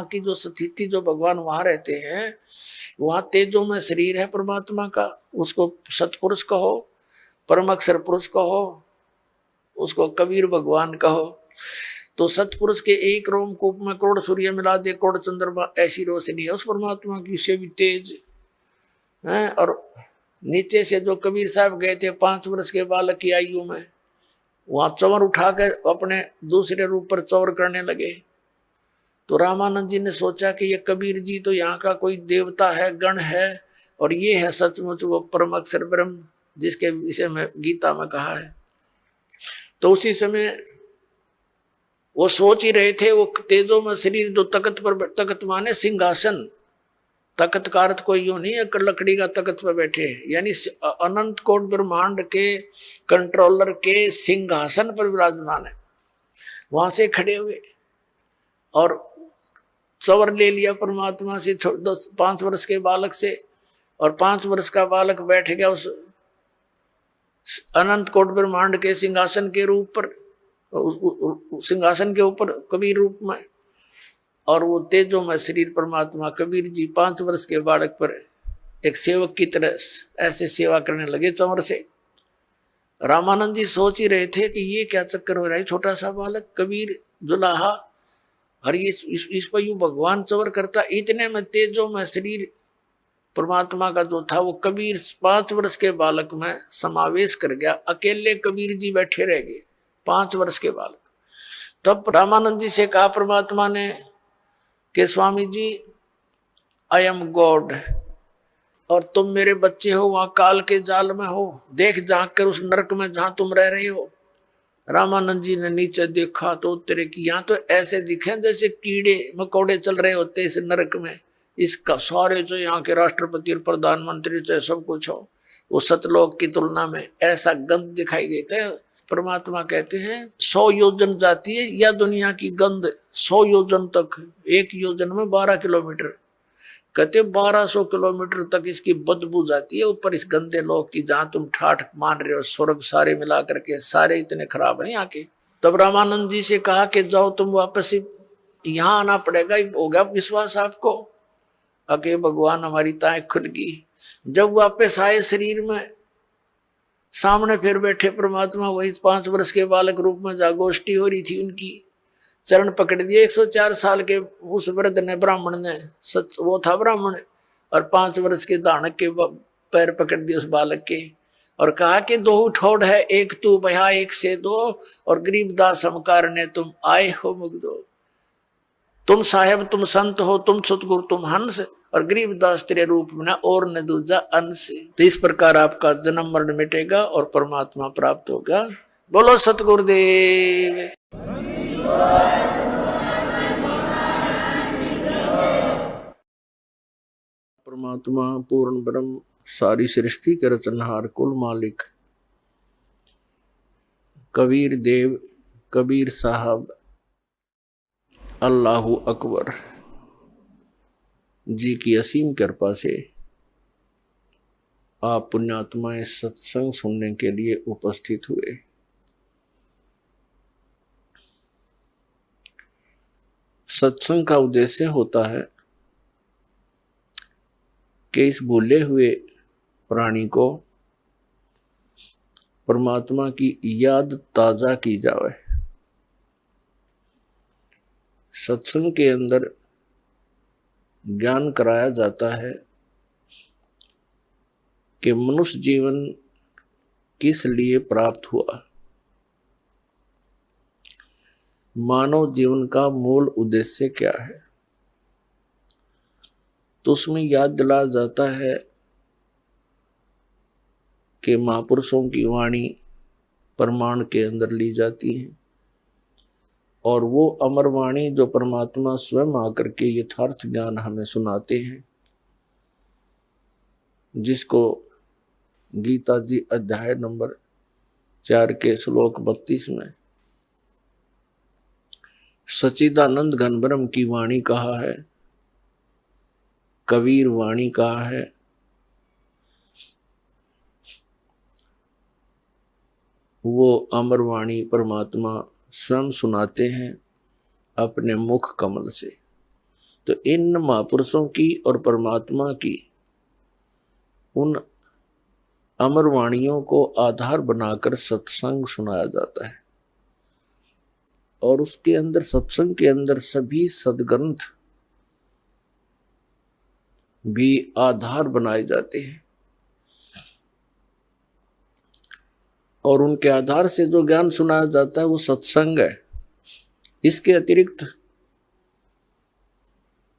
की जो स्थिति, जो भगवान वहां रहते हैं, वहां तेजो में शरीर है परमात्मा का, उसको सतपुरुष कहो, परम अक्षर पुरुष कहो, उसको कबीर भगवान कहो। तो सतपुरुष के एक रोमकूप में करोड़ सूर्य मिला दे, करोड़ चंद्रमा, ऐसी रोशनी है उस परमात्मा की, से भी तेज है। और नीचे से जो कबीर साहब गए थे 5 वर्ष के बालक की आयु में, वहां चवर उठा कर अपने दूसरे रूप पर चवर करने लगे। तो रामानंद जी ने सोचा कि ये कबीर जी तो यहाँ का कोई देवता है, गण है, और ये है सचमुच वो परम अक्षर ब्रह्म जिसके विषय में गीता में कहा है। तो उसी समय वो सोच ही रहे थे, वो तेजो में शरीर जो तख्त पर, तख्त माने सिंहासन, तख्त का अर्थ कोई यूं नहीं है लकड़ी का तख्त पर बैठे, यानी अनंत कोट ब्रह्मांड के कंट्रोलर के सिंहासन पर विराजमान है। वहां से खड़े हुए और चवर ले लिया परमात्मा से 5 वर्ष के बालक से, और 5 वर्ष का बालक बैठ गया उस अनंत कोट ब्रह्मांड के सिंहासन के रूप पर, सिंहासन के ऊपर कबीर रूप में। और वो तेजो में शरीर परमात्मा कबीर जी 5 वर्ष के बालक पर एक सेवक की तरह ऐसे सेवा करने लगे चंवर से। रामानंद जी सोच ही रहे थे कि ये क्या चक्कर हो रहा है, छोटा सा बालक कबीर जुलाहा, और ये इस पर यूं भगवान चंवर करता। इतने में तेजो में शरीर परमात्मा का जो था वो कबीर 5 वर्ष के बालक में समावेश कर गया। अकेले कबीर जी बैठे रह गए, 5 वर्ष के बालक। तब रामानंद जी से कहा परमात्मा ने कि Swami ji, I am God और तुम मेरे बच्चे हो, वहां काल के जाल में हो, देख झांक कर उस नरक में जहां तुम रह रहे हो। रामानंद जी ने नीचे देखा तो उत्तरे की यहाँ तो ऐसे दिखे जैसे कीड़े मकोड़े चल रहे होते इस नरक में। इसका सारे जो यहाँ के राष्ट्रपति और प्रधानमंत्री चाहे सब कुछ हो, वो सतलोक की तुलना में ऐसा गंध दिखाई देता है। परमात्मा कहते हैं 100 योजन जाती है या दुनिया की गंध, 100 योजन तक, एक योजन में 12 किलोमीटर, कहते 1200 किलोमीटर तक इसकी बदबू जाती है ऊपर इस गंदे लोक की, जहां तुम ठाठ मान रहे हो स्वर्ग सारे मिला करके, सारे इतने खराब हैं यहाँ के। तब रामानंद जी से कहा कि जाओ तुम वापस यहाँ आना पड़ेगा। हो गया विश्वास आपको? अके भगवान हमारी ताएं खुल गई। जब वापस आए शरीर में, सामने फिर बैठे परमात्मा वही 5 वर्ष के बालक रूप में, जहाँ गोष्ठी हो रही थी उनकी, चरण पकड़ दिए। 104 साल के उस वृद्ध ने, ब्राह्मण ने, सच वो था ब्राह्मण, और 5 वर्ष के दानक के पैर पकड़ दिए उस बालक के, और कहा कि 2 ठोड़ है, एक तू भया एक से 2, और गरीबदास हम कारणे तुम आए हो मुग्धो। तुम साहेब तुम संत हो, तुम सतगुरु तुम हंस, और गरीबदास तेरे रूप में और न दूजा अंश। तो इस प्रकार आपका जन्म मरण मिटेगा और परमात्मा प्राप्त होगा। बोलो सतगुरुदेव। परमात्मा पूर्ण ब्रह्म, सारी सृष्टि के रचनहार, कुल मालिक कबीर देव, कबीर साहब, अल्लाहु अकबर जी की असीम कृपा से आप पुण्यात्माएं सत्संग सुनने के लिए उपस्थित हुए। सत्संग का उद्देश्य होता है कि इस भूले हुए प्राणी को परमात्मा की याद ताजा की जाए। सत्संग के अंदर ज्ञान कराया जाता है कि मनुष्य जीवन किस लिए प्राप्त हुआ, मानव जीवन का मूल उद्देश्य क्या है। तो उसमें याद दिलाया जाता है कि महापुरुषों की वाणी प्रमाण के अंदर ली जाती है, और वो अमर वाणी जो परमात्मा स्वयं आकर के यथार्थ ज्ञान हमें सुनाते हैं, जिसको गीता जी अध्याय नंबर 4 के श्लोक 32 में सच्चिदानंद घन ब्रह्म की वाणी कहा है, कबीर वाणी कहा है। वो अमर वाणी परमात्मा स्वयं सुनाते हैं अपने मुख कमल से। तो इन महापुरुषों की और परमात्मा की उन अमर वाणियों को आधार बनाकर सत्संग सुनाया जाता है, और उसके अंदर, सत्संग के अंदर सभी सदग्रंथ भी आधार बनाए जाते हैं, और उनके आधार से जो ज्ञान सुनाया जाता है वो सत्संग है। इसके अतिरिक्त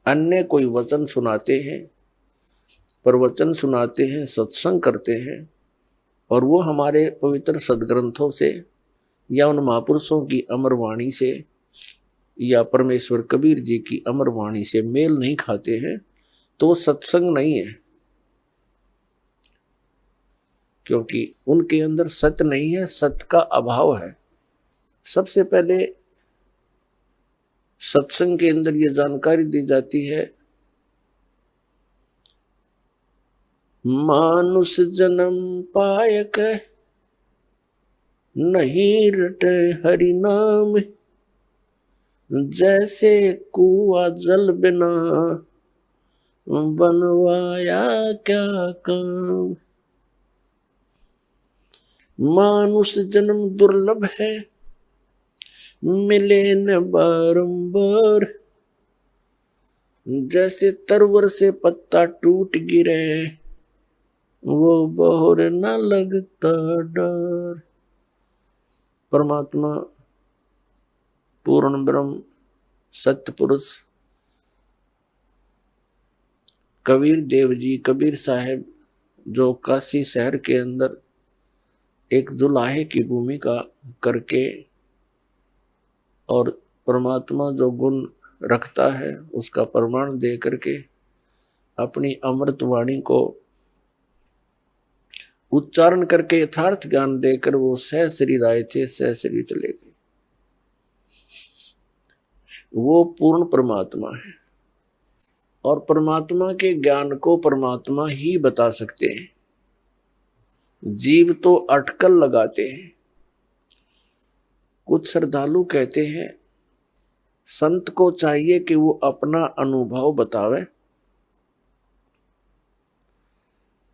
अन्य कोई वचन सुनाते हैं, प्रवचन सुनाते हैं, सत्संग करते हैं, और वो हमारे पवित्र सदग्रंथों से या उन महापुरुषों की अमर वाणी से या परमेश्वर कबीर जी की अमर वाणी से मेल नहीं खाते हैं, तो वो सत्संग नहीं है, क्योंकि उनके अंदर सत्य नहीं है, सत्य का अभाव है। सबसे पहले सत्संग के अंदर ये जानकारी दी जाती है, मानुष जन्म पायक नहीं रटे हरि नाम, जैसे कुआं जल बिना बनवाया क्या काम। मानुष जन्म दुर्लभ है, मिले न बारंबार, जैसे तरवर से पत्ता टूट गिरे वो बहुर न लगता डर। परमात्मा पूर्ण ब्रह्म सत्य पुरुष कबीर देव जी, कबीर साहब, जो काशी शहर के अंदर एक जुलाहे की भूमिका करके और परमात्मा जो गुण रखता है उसका प्रमाण दे करके अपनी अमृत वाणी को उच्चारण करके यथार्थ ज्ञान देकर वो सह शरीर आए थे, सह शरीर चले गए। वो पूर्ण परमात्मा है, और परमात्मा के ज्ञान को परमात्मा ही बता सकते हैं। जीव तो अटकल लगाते हैं। कुछ श्रद्धालु कहते हैं संत को चाहिए कि वो अपना अनुभव बतावे,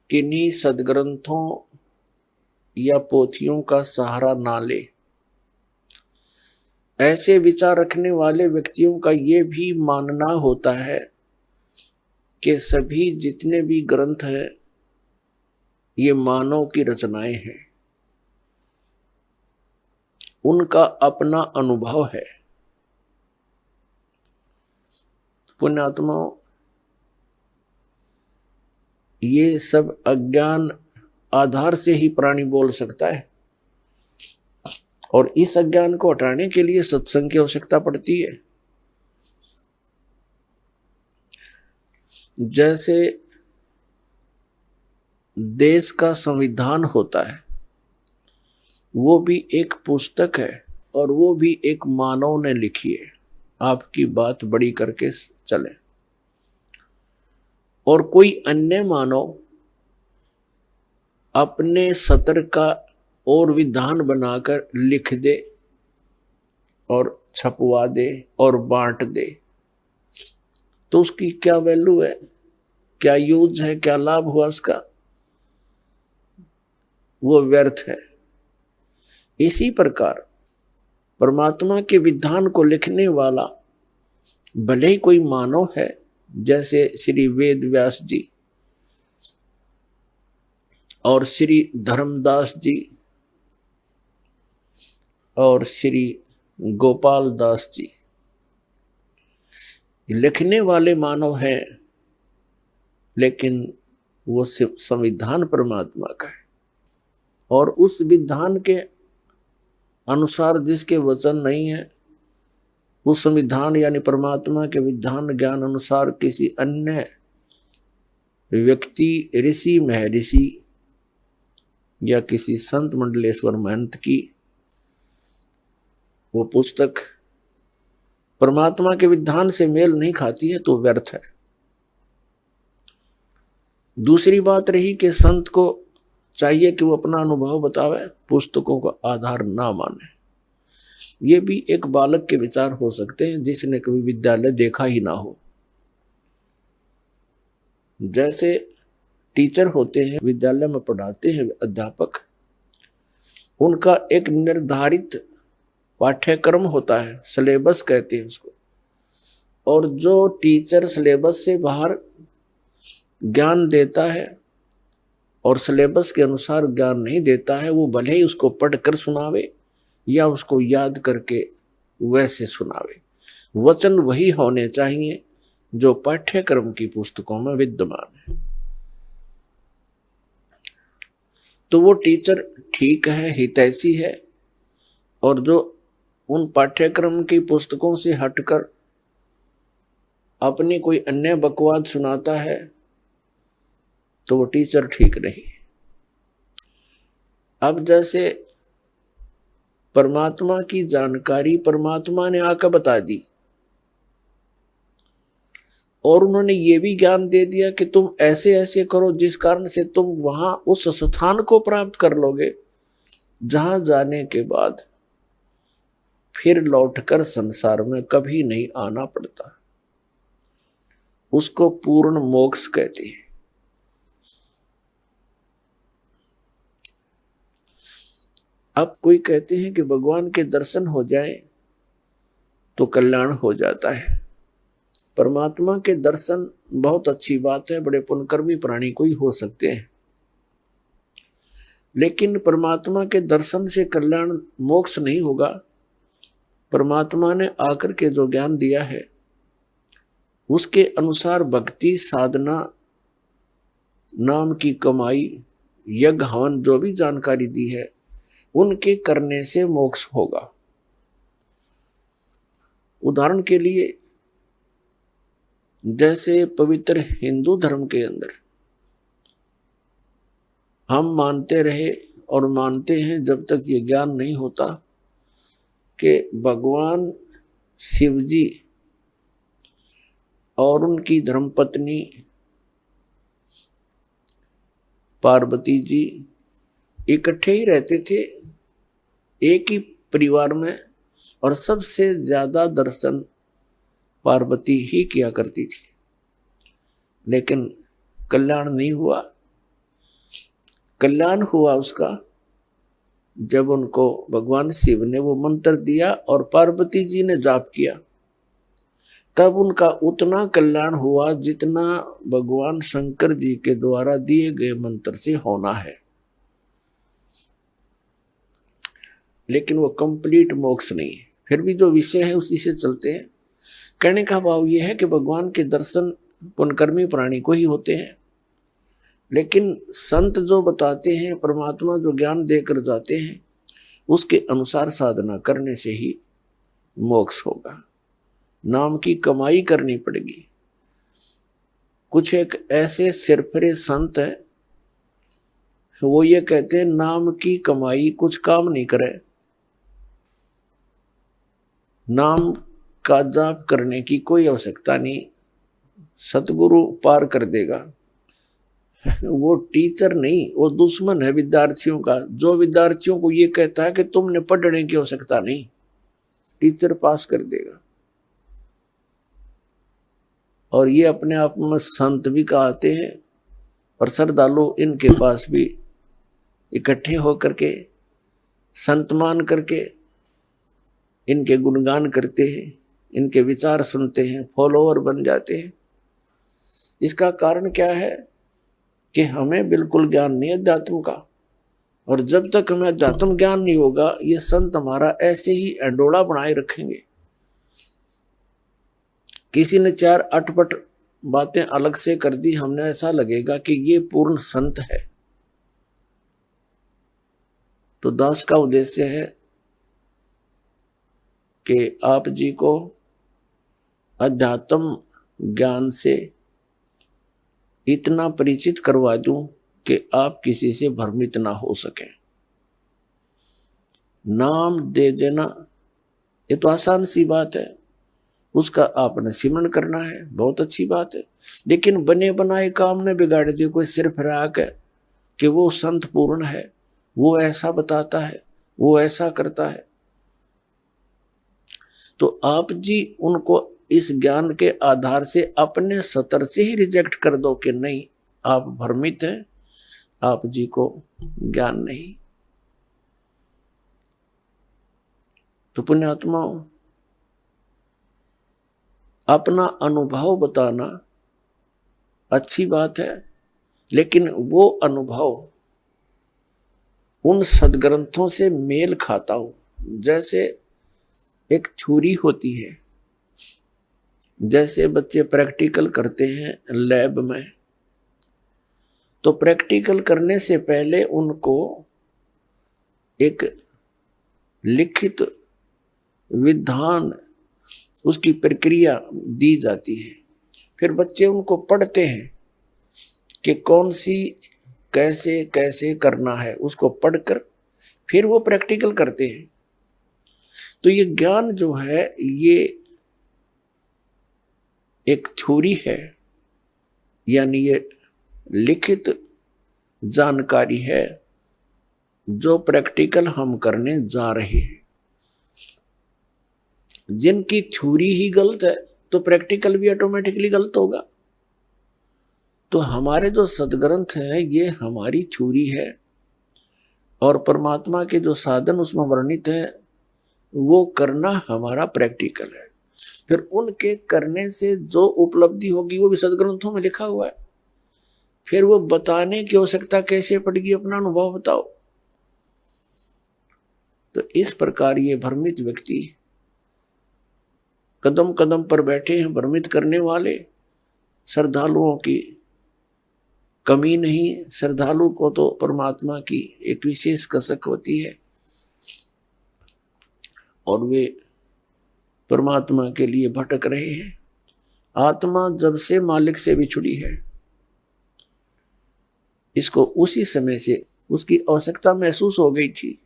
किन्हीं सदग्रंथों या पोथियों का सहारा ना ले। ऐसे विचार रखने वाले व्यक्तियों का ये भी मानना होता है कि सभी जितने भी ग्रंथ हैं ये मानव की रचनाएं हैं, उनका अपना अनुभव है। पुण्यात्मा, ये सब अज्ञान आधार से ही प्राणी बोल सकता है, और इस अज्ञान को हटाने के लिए सत्संग की आवश्यकता पड़ती है। जैसे देश का संविधान होता है, वो भी एक पुस्तक है, और वो भी एक मानव ने लिखी है। आपकी बात बड़ी करके चले, और कोई अन्य मानव अपने सत्र का और विधान बनाकर लिख दे और छपवा दे और बांट दे, तो उसकी क्या वैल्यू है, क्या यूज है, क्या लाभ हुआ उसका? वो व्यर्थ है। इसी प्रकार परमात्मा के विधान को लिखने वाला भले ही कोई मानव है, जैसे श्री वेद व्यास जी और श्री धर्मदास जी और श्री गोपाल दास जी, लिखने वाले मानव हैं, लेकिन वो संविधान परमात्मा का है, और उस विधान के अनुसार जिसके वचन नहीं है, उस संविधान यानी परमात्मा के विधान ज्ञान अनुसार किसी अन्य व्यक्ति, ऋषि, महर्षि या किसी संत मंडलेश्वर महंत की वो पुस्तक परमात्मा के विधान से मेल नहीं खाती है, तो व्यर्थ है। दूसरी बात रही कि संत को चाहिए कि वो अपना अनुभव बतावे, पुस्तकों का आधार ना माने। ये भी एक बालक के विचार हो सकते हैं जिसने कभी विद्यालय देखा ही ना हो। जैसे टीचर होते हैं, विद्यालय में पढ़ाते हैं अध्यापक, उनका एक निर्धारित पाठ्यक्रम होता है, सिलेबस कहते हैं उसको। और जो टीचर सिलेबस से बाहर ज्ञान देता है और सिलेबस के अनुसार ज्ञान नहीं देता है, वो भले ही उसको पढ़कर सुनावे या उसको याद करके वैसे सुनावे, वचन वही होने चाहिए जो पाठ्यक्रम की पुस्तकों में विद्यमान है। तो वो टीचर ठीक है, हितैषी है, और जो उन पाठ्यक्रम की पुस्तकों से हटकर अपनी कोई अन्य बकवाद सुनाता है तो वो टीचर ठीक नहीं। अब जैसे परमात्मा की जानकारी परमात्मा ने आकर बता दी और उन्होंने ये भी ज्ञान दे दिया कि तुम ऐसे ऐसे करो जिस कारण से तुम वहां उस स्थान को प्राप्त कर लोगे जहां जाने के बाद फिर लौटकर संसार में कभी नहीं आना पड़ता। उसको पूर्ण मोक्ष कहते हैं। अब कोई कहते हैं कि भगवान के दर्शन हो जाए तो कल्याण हो जाता है। परमात्मा के दर्शन बहुत अच्छी बात है, बड़े पुण्यकर्मी प्राणी को ही हो सकते हैं, लेकिन परमात्मा के दर्शन से कल्याण मोक्ष नहीं होगा। परमात्मा ने आकर के जो ज्ञान दिया है उसके अनुसार भक्ति साधना, नाम की कमाई, यज्ञ हवन, जो भी जानकारी दी है उनके करने से मोक्ष होगा। उदाहरण के लिए जैसे पवित्र हिंदू धर्म के अंदर हम मानते रहे और मानते हैं जब तक ये ज्ञान नहीं होता कि भगवान शिव जी और उनकी धर्मपत्नी पार्वती जी इकट्ठे ही रहते थे, एक ही परिवार में, और सबसे ज्यादा दर्शन पार्वती ही किया करती थी, लेकिन कल्याण नहीं हुआ। कल्याण हुआ उसका जब उनको भगवान शिव ने वो मंत्र दिया और पार्वती जी ने जाप किया, तब उनका उतना कल्याण हुआ जितना भगवान शंकर जी के द्वारा दिए गए मंत्र से होना है। लेकिन वो कंप्लीट मोक्ष नहीं है। फिर भी जो विषय है उसी से चलते हैं। कहने का भाव ये है कि भगवान के दर्शन पुण्यकर्मी प्राणी को ही होते हैं, लेकिन संत जो बताते हैं, परमात्मा जो ज्ञान देकर जाते हैं, उसके अनुसार साधना करने से ही मोक्ष होगा। नाम की कमाई करनी पड़ेगी। कुछ एक ऐसे सिरफिरे संत हैं, वो ये कहते हैं नाम की कमाई कुछ काम नहीं करे, नाम का जाप करने की कोई आवश्यकता नहीं, सतगुरु पार कर देगा। वो टीचर नहीं, वो दुश्मन है विद्यार्थियों का, जो विद्यार्थियों को ये कहता है कि तुमने पढ़ने की आवश्यकता नहीं, टीचर पास कर देगा। और ये अपने आप में संत भी कहते हैं, और श्रद्धालु इनके पास भी इकट्ठे होकर के संत मान करके इनके गुणगान करते हैं, इनके विचार सुनते हैं, फॉलोअर बन जाते हैं। इसका कारण क्या है कि हमें बिल्कुल ज्ञान नहीं है अध्यात्म का, और जब तक हमें अध्यात्म ज्ञान नहीं होगा ये संत हमारा ऐसे ही अंडोला बनाए रखेंगे। किसी ने 4 अटपट बातें अलग से कर दी, हमने ऐसा लगेगा कि ये पूर्ण संत है। तो दास का उद्देश्य है कि आप जी को अध्यात्म ज्ञान से इतना परिचित करवा दूं कि आप किसी से भ्रमित ना हो सके। नाम दे देना ये तो आसान सी बात है, उसका आपने सिमरण करना है, बहुत अच्छी बात है। लेकिन बने बनाए काम ने बिगाड़ दिए कोई सिर फिरा के कि वो संत पूर्ण है, वो ऐसा बताता है, वो ऐसा करता है। तो आप जी उनको इस ज्ञान के आधार से अपने सतर से ही रिजेक्ट कर दो कि नहीं, आप भ्रमित हैं, आप जी को ज्ञान नहीं। तो पुण्यात्माओं, अपना अनुभव बताना अच्छी बात है, लेकिन वो अनुभव उन सदग्रंथों से मेल खाता हो। जैसे एक थ्योरी होती है, जैसे बच्चे प्रैक्टिकल करते हैं लैब में, तो प्रैक्टिकल करने से पहले उनको एक लिखित विधान, उसकी प्रक्रिया दी जाती है। फिर बच्चे उनको पढ़ते हैं कि कौन सी कैसे कैसे करना है, उसको पढ़कर फिर वो प्रैक्टिकल करते हैं। तो ये ज्ञान जो है ये एक थ्योरी है, यानी ये लिखित जानकारी है जो प्रैक्टिकल हम करने जा रहे हैं। जिनकी थ्योरी ही गलत है तो प्रैक्टिकल भी ऑटोमेटिकली गलत होगा। तो हमारे जो सदग्रंथ है ये हमारी थ्योरी है, और परमात्मा के जो साधन उसमें वर्णित है वो करना हमारा प्रैक्टिकल है। फिर उनके करने से जो उपलब्धि होगी वो भी सदग्रंथों में लिखा हुआ है। फिर वो बताने की आवश्यकता कैसे पड़ेगी, अपना अनुभव बताओ। तो इस प्रकार ये भ्रमित व्यक्ति कदम कदम पर बैठे हैं भ्रमित करने वाले। श्रद्धालुओं की कमी नहीं, श्रद्धालु को तो परमात्मा की एक विशेष कसक होती है और वे परमात्मा के लिए भटक रहे हैं। आत्मा जब से मालिक से बिछुड़ी है, इसको उसी समय से उसकी आवश्यकता महसूस हो गई थी।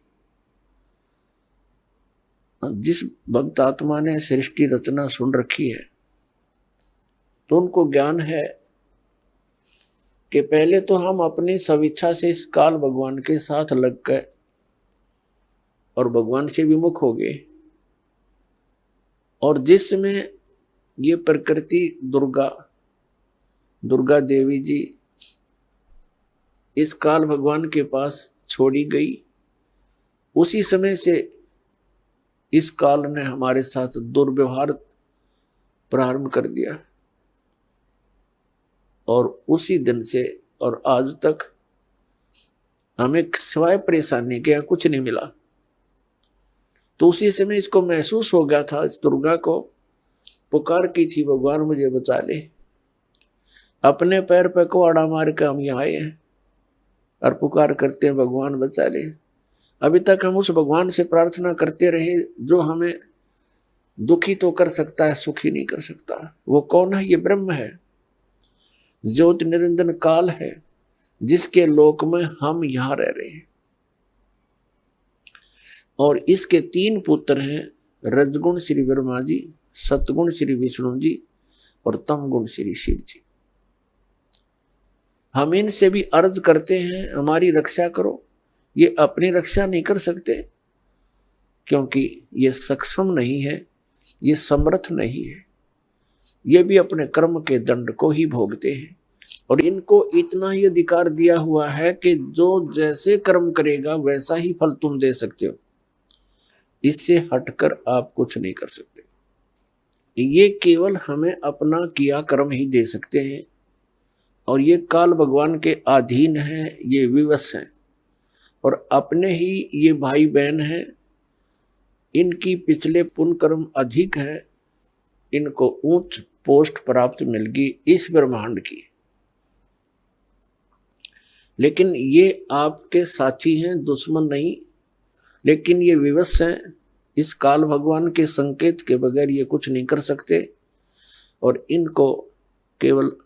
जिस भक्त आत्मा ने सृष्टि रचना सुन रखी है तो उनको ज्ञान है कि पहले तो हम अपनी स्वेच्छा से इस काल भगवान के साथ लग गए और भगवान से विमुख हो गए। और जिसमें ये प्रकृति दुर्गा देवी जी इस काल भगवान के पास छोड़ी गई, उसी समय से इस काल ने हमारे साथ दुर्व्यवहार प्रारंभ कर दिया और उसी दिन से और आज तक हमें सिवाय परेशानी के कुछ नहीं मिला। तो उसी समय इसको महसूस हो गया था, इस दुर्गा को पुकार की थी, भगवान मुझे बचा ले। अपने पैर पे को आड़ा मार के हम यहाँ आए हैं और पुकार करते हैं भगवान बचा ले। अभी तक हम उस भगवान से प्रार्थना करते रहे जो हमें दुखी तो कर सकता है, सुखी नहीं कर सकता। वो कौन है? ये ब्रह्म है, ज्योत निरंजन काल है, जिसके लोक में हम यहां रह रहे हैं। और इसके 3 पुत्र हैं, रजगुण श्री ब्रह्मा जी, सतगुण श्री विष्णु जी और तमगुण श्री शिव जी। हम इनसे भी अर्ज करते हैं हमारी रक्षा करो। ये अपनी रक्षा नहीं कर सकते क्योंकि ये सक्षम नहीं है, ये समर्थ नहीं है। ये भी अपने कर्म के दंड को ही भोगते हैं और इनको इतना ही अधिकार दिया हुआ है कि जो जैसे कर्म करेगा वैसा ही फल तुम दे सकते हो, इससे हटकर आप कुछ नहीं कर सकते। ये केवल हमें अपना किया कर्म ही दे सकते हैं और ये काल भगवान के अधीन है, ये विवश हैं और अपने ही ये भाई बहन हैं। इनकी पिछले पुण्य कर्म अधिक है, इनको उच्च पोस्ट प्राप्त मिल गई इस ब्रह्मांड की। लेकिन ये आपके साथी हैं, दुश्मन नहीं। लेकिन ये विवश हैं, इस काल भगवान के संकेत के बगैर ये कुछ नहीं कर सकते और इनको केवल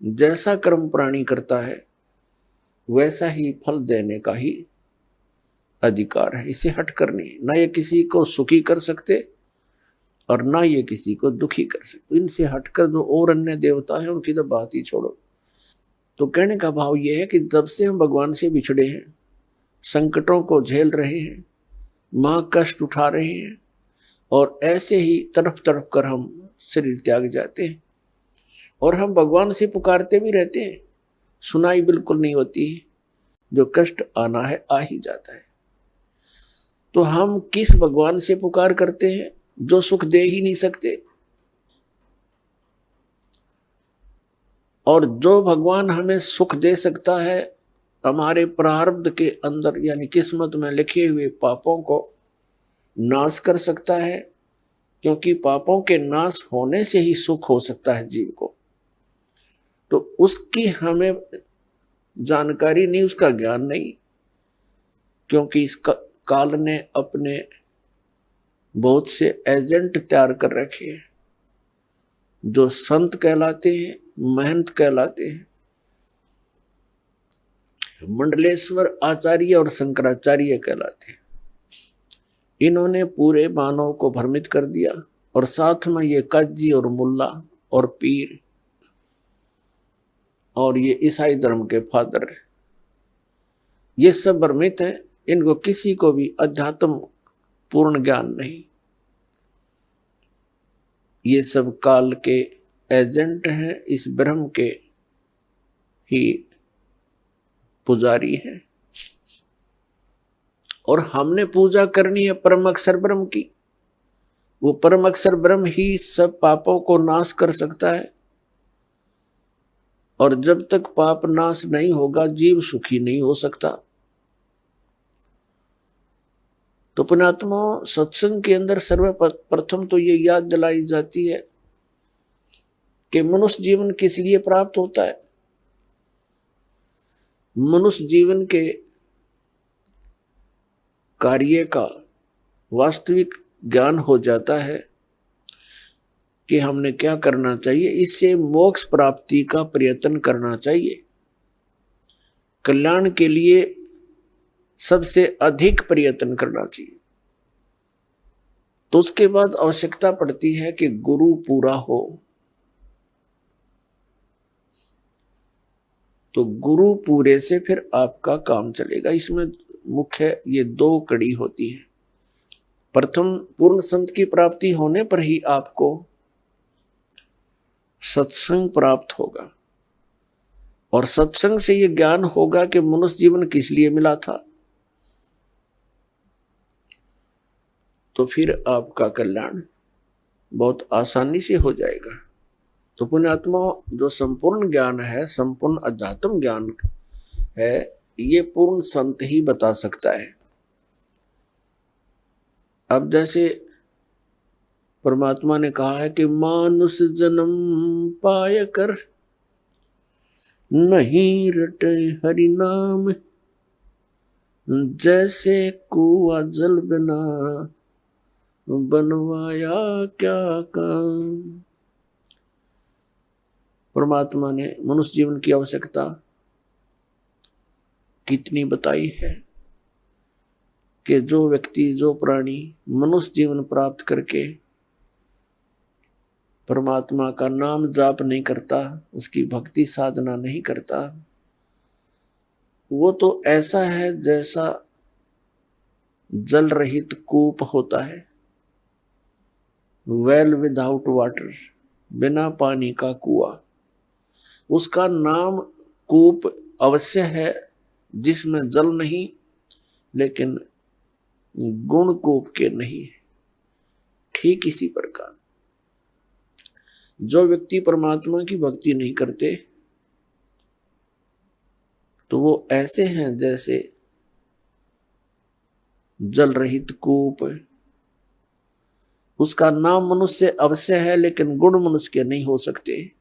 जैसा कर्म प्राणी करता है वैसा ही फल देने का ही अधिकार है। इसे हटकर नहीं, ना ये किसी को सुखी कर सकते और ना ये किसी को दुखी कर सकते। इनसे हटकर जो और अन्य देवता हैं उनकी तो बात ही छोड़ो। तो कहने का भाव ये है कि जब से हम भगवान से बिछड़े हैं, संकटों को झेल रहे हैं, मां कष्ट उठा रहे हैं और ऐसे ही तड़प तड़प कर हम शरीर त्याग जाते हैं। और हम भगवान से पुकारते भी रहते हैं, सुनाई बिल्कुल नहीं होती, जो कष्ट आना है आ ही जाता है। तो हम किस भगवान से पुकार करते हैं जो सुख दे ही नहीं सकते, और जो भगवान हमें सुख दे सकता है हमारे प्रारब्ध के अंदर यानी किस्मत में लिखे हुए पापों को नाश कर सकता है, क्योंकि पापों के नाश होने से ही सुख हो सकता है जीव को। तो उसकी हमें जानकारी नहीं, उसका ज्ञान नहीं, क्योंकि इस काल ने अपने बहुत से एजेंट तैयार कर रखे हैं जो संत कहलाते हैं, महंत कहलाते हैं। मंडलेश्वर आचार्य और शंकराचार्य कहलाते हैं। इन्होंने पूरे मानव को भ्रमित कर दिया, और साथ में ये काजी और मुल्ला और पीर और ये ईसाई धर्म के फादर, ये सब भ्रमित हैं। इनको किसी को भी अध्यात्म पूर्ण ज्ञान नहीं। ये सब काल के एजेंट हैं, इस ब्रह्म के ही पुजारी हैं। और हमने पूजा करनी है परम अक्षर ब्रह्म की। वो परम अक्षर ब्रह्म ही सब पापों को नाश कर सकता है, और जब तक पाप नाश नहीं होगा जीव सुखी नहीं हो सकता। तो पुण्यात्मा, सत्संग के अंदर सर्वप्रथम तो ये याद दिलाई जाती है कि मनुष्य जीवन किस लिए प्राप्त होता है। मनुष्य जीवन के कार्य का वास्तविक ज्ञान हो जाता है कि हमने क्या करना चाहिए। इससे मोक्ष प्राप्ति का प्रयत्न करना चाहिए। कल्याण के लिए सबसे अधिक प्रयत्न करना चाहिए। तो उसके बाद आवश्यकता पड़ती है कि गुरु पूरा हो। तो गुरु पूरे से फिर आपका काम चलेगा। इसमें मुख्य ये दो कड़ी होती है। प्रथम, पूर्ण संत की प्राप्ति होने पर ही आपको सत्संग प्राप्त होगा, और सत्संग से ये ज्ञान होगा कि मनुष्य जीवन किस लिए मिला था। तो फिर आपका कल्याण बहुत आसानी से हो जाएगा। तो पुण्यात्मा, जो संपूर्ण ज्ञान है, संपूर्ण अध्यात्म ज्ञान है, ये पूर्ण संत ही बता सकता है। अब जैसे परमात्मा ने कहा है कि मानुष जन्म पाय कर नहीं रटे हरि नाम, जैसे कुआ जल बिना बनवाया क्या काम। परमात्मा ने मनुष्य जीवन की आवश्यकता कितनी बताई है कि जो व्यक्ति, जो प्राणी मनुष्य जीवन प्राप्त करके परमात्मा का नाम जाप नहीं करता, उसकी भक्ति साधना नहीं करता, वो तो ऐसा है जैसा जल रहित कूप होता है, वेल विदाउट वाटर, बिना पानी का कुआं। उसका नाम कूप अवश्य है जिसमें जल नहीं, लेकिन गुण कूप के नहीं। ठीक इसी प्रकार जो व्यक्ति परमात्मा की भक्ति नहीं करते, तो वो ऐसे हैं जैसे जल रहित कूप। उसका नाम मनुष्य अवश्य है, लेकिन गुण मनुष्य के नहीं हो सकते।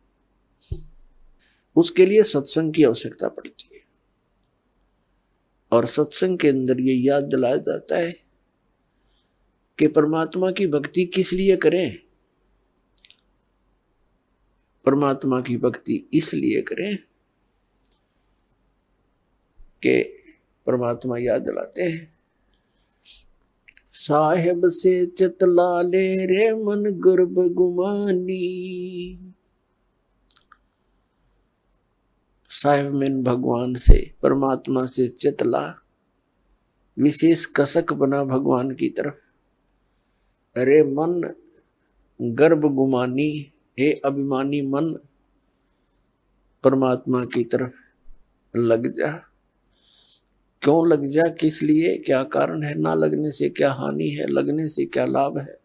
उसके लिए सत्संग की आवश्यकता पड़ती है, और सत्संग के अंदर ये याद दिलाया जाता है कि परमात्मा की भक्ति किस लिए करें। परमात्मा की भक्ति इसलिए करें कि परमात्मा याद दिलाते हैं, साहेब से चितला ले रे मन गर्भ गुमानी। साहेब में भगवान से, परमात्मा से चितला, विशेष कसक बना भगवान की तरफ। अरे मन गर्भ गुमानी, हे अभिमानी मन परमात्मा की तरफ लग जा। क्यों लग जा, किस लिए, क्या कारण है? ना लगने से क्या हानि है, लगने से क्या लाभ है?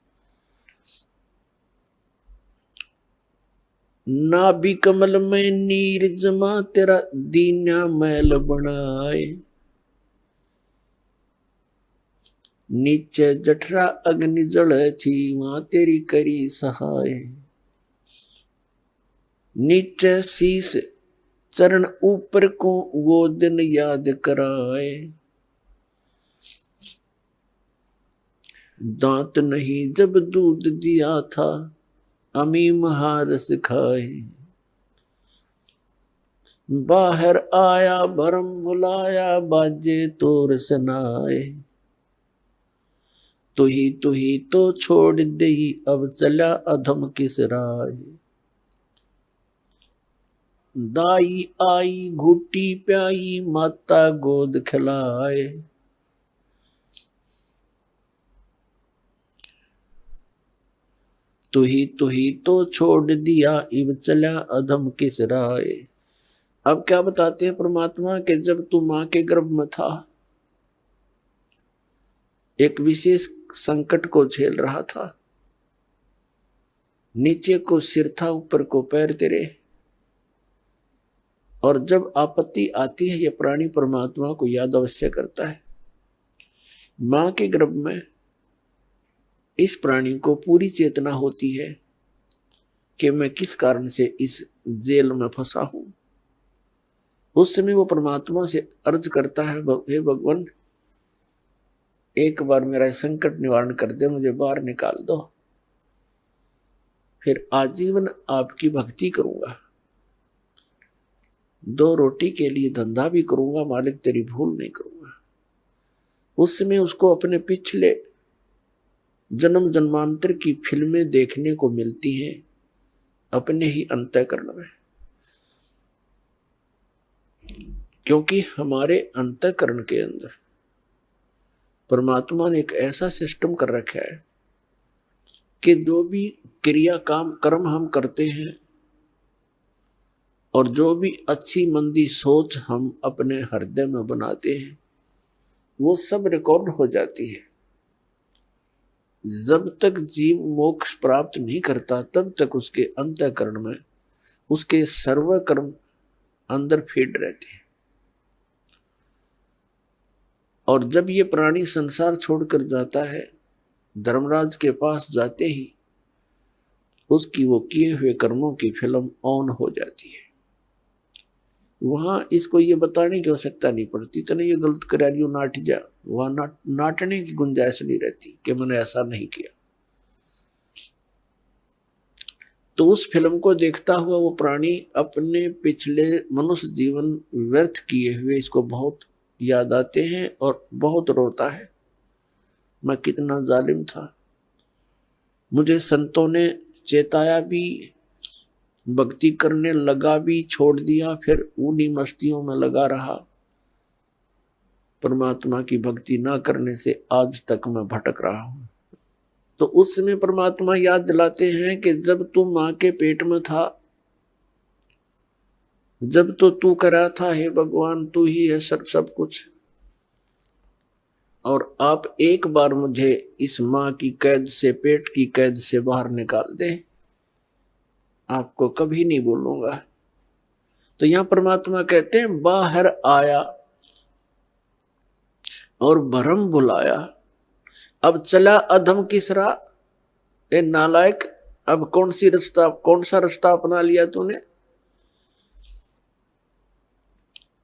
नाभि कमल में नीर जमा तेरा दीना मैल बनाए, नीचे जठरा अग्नि जल थी वहां तेरी करी सहाय, नीचे शीस चरण ऊपर को वो दिन याद कराए, दांत नहीं जब दूध दिया था अमी महारस खाए, बाहर आया भरम बुलाया बाजे तोर सनाए, तू ही तो छोड़ दे अब चला अधम किस राय, दाई आई घुटी प्याई माता गोद खिलाए, तू ही तो छोड़ दिया इब चला अधम किस राय। अब क्या बताते हैं परमात्मा के जब तू मां के गर्भ में था, एक विशेष संकट को झेल रहा था, नीचे को सिर था ऊपर को पैर तेरे, और जब आपत्ति आती है यह प्राणी परमात्मा को याद अवश्य करता है। मां के गर्भ में इस प्राणी को पूरी चेतना होती है कि मैं किस कारण से इस जेल में फंसा हूं। उस समय वो परमात्मा से अर्ज करता है, हे भगवान एक बार मेरा संकट निवारण कर दे, मुझे बाहर निकाल दो, फिर आजीवन आपकी भक्ति करूंगा, 2 रोटी के लिए धंधा भी करूंगा, मालिक तेरी भूल नहीं करूंगा। उस समय उसको अपने पिछले जन्म जन्मांतर की फिल्में देखने को मिलती हैं अपने ही अंतःकरण में, क्योंकि हमारे अंतःकरण के अंदर परमात्मा ने एक ऐसा सिस्टम कर रखा है कि जो भी क्रिया काम कर्म हम करते हैं और जो भी अच्छी मंदी सोच हम अपने हृदय में बनाते हैं वो सब रिकॉर्ड हो जाती है। जब तक जीव मोक्ष प्राप्त नहीं करता तब तक उसके अंतःकरण में उसके सर्व कर्म अंदर फीड रहते हैं, और जब ये प्राणी संसार छोड़कर जाता है धर्मराज के पास जाते ही उसकी वो किए हुए कर्मों की फिल्म ऑन हो जाती है। वहां इसको ये बताने की आवश्यकता नहीं पड़ती, तो नहीं ये गलत करा रही हो नाट जा, वहां नाटने की गुंजाइश नहीं रहती कि मैंने ऐसा नहीं किया। तो उस फिल्म को देखता हुआ वो प्राणी अपने पिछले मनुष्य जीवन व्यर्थ किए हुए इसको बहुत याद आते हैं और बहुत रोता है, मैं कितना जालिम था, मुझे संतों ने चेताया भी, भक्ति करने लगा भी, छोड़ दिया, फिर उन्हीं मस्तियों में लगा रहा, परमात्मा की भक्ति ना करने से आज तक मैं भटक रहा हूं। तो उस समय परमात्मा याद दिलाते हैं कि जब तू मां के पेट में था, जब तो तू करा था हे भगवान तू ही है सब कुछ, और आप एक बार मुझे इस मां की कैद से, पेट की कैद से बाहर निकाल दे, आपको कभी नहीं बोलूंगा। तो यहां परमात्मा कहते हैं बाहर आया और भरम बुलाया, अब चला अधम किसरा, ए नालायक, अब कौन सा रास्ता अपना लिया तूने।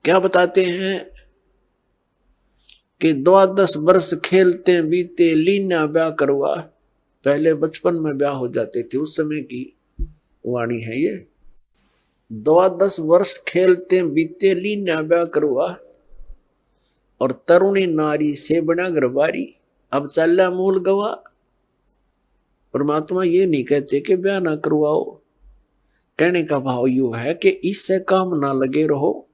क्या बताते हैं कि 12 वर्ष खेलते बीते लीना ब्याह करवा, पहले बचपन में ब्याह हो जाते थे, उस समय की वाणी है ये। 12 वर्ष खेलते बीते लीना ब्याह करवा, और तरुणी नारी से बना गरबारी, अब चला मूल गवा। परमात्मा ये नहीं कहते कि ब्याह ना करवाओ, कहने का भाव यू है कि इससे काम ना लगे रहो,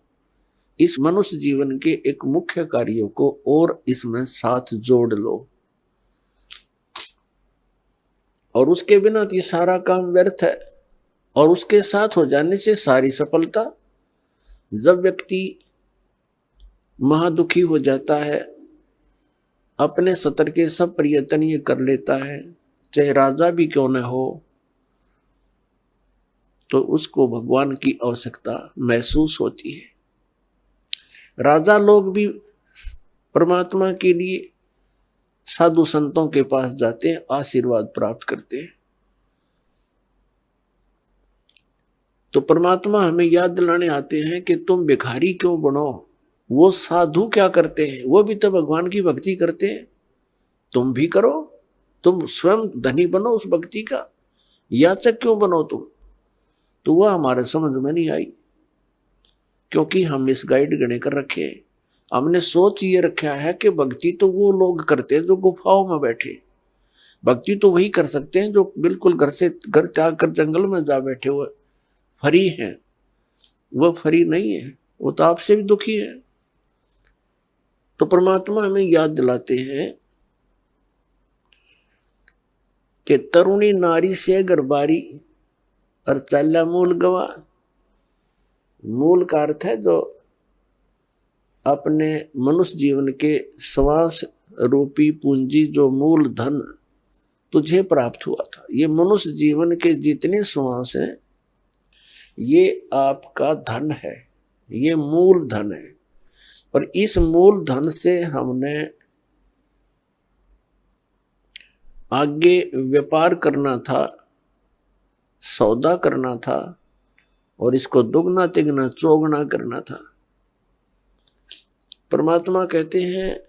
इस मनुष्य जीवन के एक मुख्य कार्यों को और इसमें साथ जोड़ लो। और उसके बिना तो ये सारा काम व्यर्थ है। और उसके साथ हो जाने से सारी सफलता। जब व्यक्ति महादुखी हो जाता है, अपने सतर के सब प्रयत्न ये कर लेता है, चाहे राजा भी क्यों न हो, तो उसको भगवान की आवश्यकता महसूस होती है। राजा लोग भी परमात्मा के लिए साधु संतों के पास जाते हैं, आशीर्वाद प्राप्त करते हैं। तो परमात्मा हमें याद दिलाने आते हैं कि तुम भिखारी क्यों बनो, वो साधु क्या करते हैं, वो भी तो भगवान की भक्ति करते हैं, तुम भी करो। तुम स्वयं धनी बनो उस भक्ति का, याचक क्यों बनो तुम। तो वह हमारे समझ में नहीं आई, क्योंकि हम इस गाइड गणे कर रखे हैं। हमने सोच ये रखा है कि भक्ति तो वो लोग करते हैं जो गुफाओं में बैठे, भक्ति तो वही कर सकते हैं जो बिल्कुल घर से घर त्याग कर जंगल में जा बैठे हुए फरी हैं। वह फरी नहीं है, वो तो आपसे भी दुखी है। तो परमात्मा हमें याद दिलाते हैं कि तरुणी नारी से गरबारी और चाल्या मूल गवा। मूल का अर्थ है जो अपने मनुष्य जीवन के श्वास रूपी पूंजी, जो मूल धन तुझे प्राप्त हुआ था। ये मनुष्य जीवन के जितने श्वास हैं ये आपका धन है, ये मूल धन है। और इस मूल धन से हमने आगे व्यापार करना था, सौदा करना था, और इसको दुगना तिगना चौगुना करना था। परमात्मा कहते हैं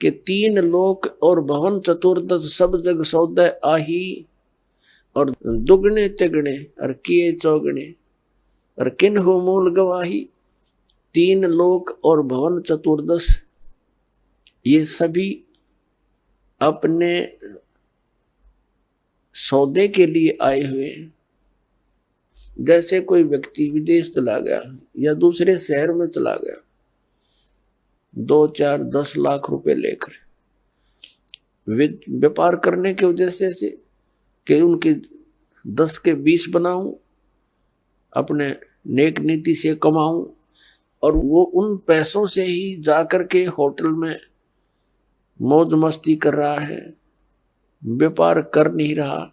कि 3 लोक और भवन चतुर्दश सब जग सौदे आही, और दुगने तिगने और किए चौगने और किन हो मूल गवाही। 3 लोक और भवन चतुर्दश ये सभी अपने सौदे के लिए आए हुए। जैसे कोई व्यक्ति विदेश चला गया या दूसरे शहर में चला गया, 2, 4, 10 लाख रुपए लेकर व्यापार करने की वजह से कि उनके 10 के 20 बनाऊं, अपने नेक नीति से कमाऊं, और वो उन पैसों से ही जाकर के होटल में मौज मस्ती कर रहा है, व्यापार कर नहीं रहा,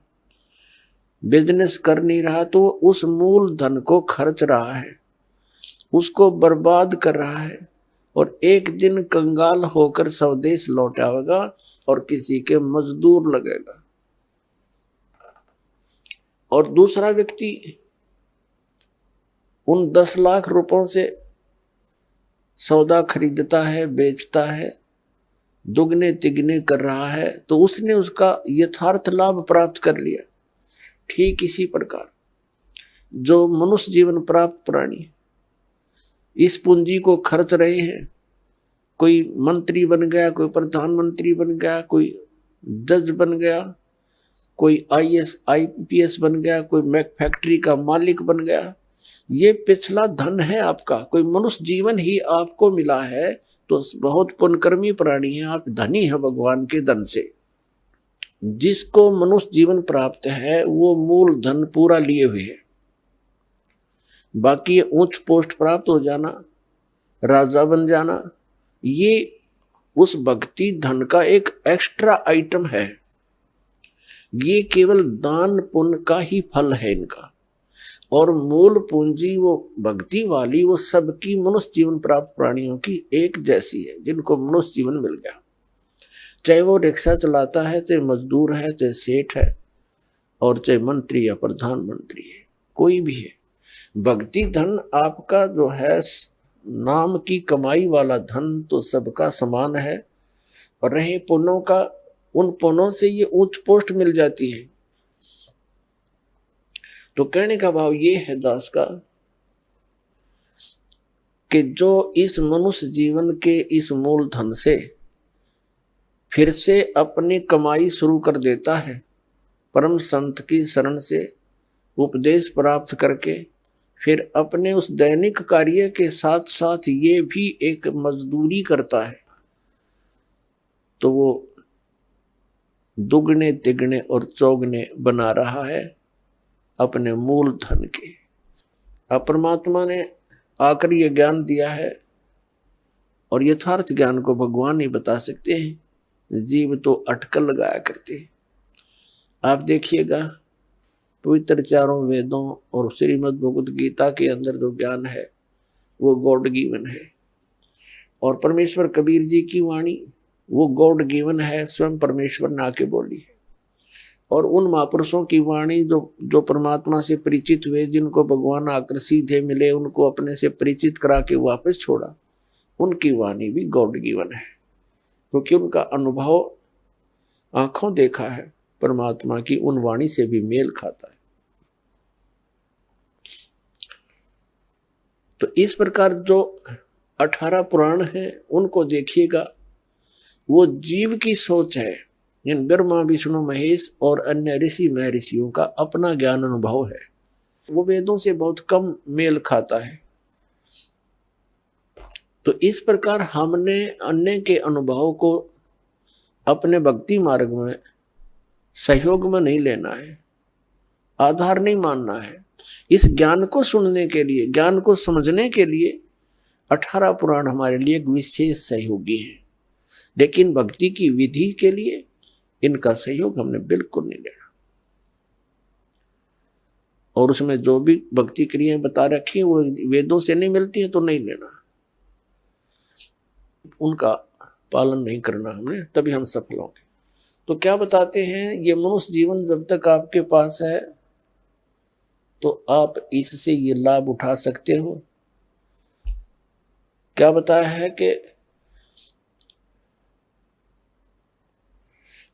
बिजनेस कर नहीं रहा, तो उस मूल धन को खर्च रहा है, उसको बर्बाद कर रहा है, और एक दिन कंगाल होकर स्वदेश लौट आएगा और किसी के मजदूर लगेगा। और दूसरा व्यक्ति उन 10 लाख रुपयों से सौदा खरीदता है, बेचता है, दुगने तिगने कर रहा है, तो उसने उसका यथार्थ लाभ प्राप्त कर लिया। ठीक इसी प्रकार जो मनुष्य जीवन प्राप्त प्राणी इस पूंजी को खर्च रहे हैं, कोई मंत्री बन गया, कोई प्रधानमंत्री बन गया, कोई जज बन गया, कोई IAS IPS बन गया, कोई फैक्ट्री का मालिक बन गया, ये पिछला धन है आपका। कोई मनुष्य जीवन ही आपको मिला है तो बहुत पुण्यकर्मी प्राणी है, आप धनी है भगवान के धन से। जिसको मनुष्य जीवन प्राप्त है वो मूल धन पूरा लिए हुए है। बाकी उच्च पोस्ट प्राप्त हो जाना, राजा बन जाना, ये उस भक्ति धन का एक एक्स्ट्रा आइटम है। ये केवल दान पुण्य का ही फल है इनका। और मूल पूंजी वो भक्ति वाली, वो सबकी मनुष्य जीवन प्राप्त प्राणियों की एक जैसी है, जिनको मनुष्य जीवन मिल गया। चाहे वो रिक्शा चलाता है, चाहे मजदूर है, चाहे सेठ है, और चाहे मंत्री या प्रधानमंत्री है, कोई भी है। भक्ति धन आपका जो है नाम की कमाई वाला धन तो सबका समान है। और रहे पुण्यों का, उन पुण्यों से ये उच्च पोस्ट मिल जाती है। तो कहने का भाव ये है दास का कि जो इस मनुष्य जीवन के इस मूल धन से फिर से अपनी कमाई शुरू कर देता है, परम संत की शरण से उपदेश प्राप्त करके, फिर अपने उस दैनिक कार्य के साथ साथ ये भी एक मजदूरी करता है, तो वो दुगने तिगने और चौगने बना रहा है अपने मूल धन के। अब परमात्मा ने आकर ये ज्ञान दिया है और यथार्थ ज्ञान को भगवान ही बता सकते हैं, जीव तो अटकल लगाया करते हैं। आप देखिएगा पवित्र चारों वेदों और श्रीमद् भगवद गीता के अंदर जो ज्ञान है वो गॉड गिवन है, और परमेश्वर कबीर जी की वाणी वो गॉड गिवन है, स्वयं परमेश्वर ने आके बोली है। और उन महापुरुषों की वाणी जो परमात्मा से परिचित हुए, जिनको भगवान आकर सीधे मिले, उनको अपने से परिचित करा के वापस छोड़ा, उनकी वाणी भी गॉड गिवन है, क्योंकि उनका अनुभव आंखों देखा है परमात्मा की उन वाणी से भी मेल खाता है। तो इस प्रकार जो 18 पुराण हैं उनको देखिएगा, वो जीव की सोच है। इन ब्रह्मा विष्णु महेश और अन्य ऋषि महर्षियों का अपना ज्ञान अनुभव है, वो वेदों से बहुत कम मेल खाता है। तो इस प्रकार हमने अन्य के अनुभव को अपने भक्ति मार्ग में सहयोग में नहीं लेना है, आधार नहीं मानना है। इस ज्ञान को सुनने के लिए, ज्ञान को समझने के लिए 18 पुराण हमारे लिए एक विशेष सहयोगी है, लेकिन भक्ति की विधि के लिए इनका सहयोग हमने बिल्कुल नहीं लेना। और उसमें जो भी भक्ति क्रियाएं बता रखी वो वेदों से नहीं मिलती है तो नहीं लेना, उनका पालन नहीं करना हमने, तभी हम सफल होंगे। तो क्या बताते हैं, ये मनुष्य जीवन जब तक आपके पास है तो आप इससे ये लाभ उठा सकते हो। क्या बताया है कि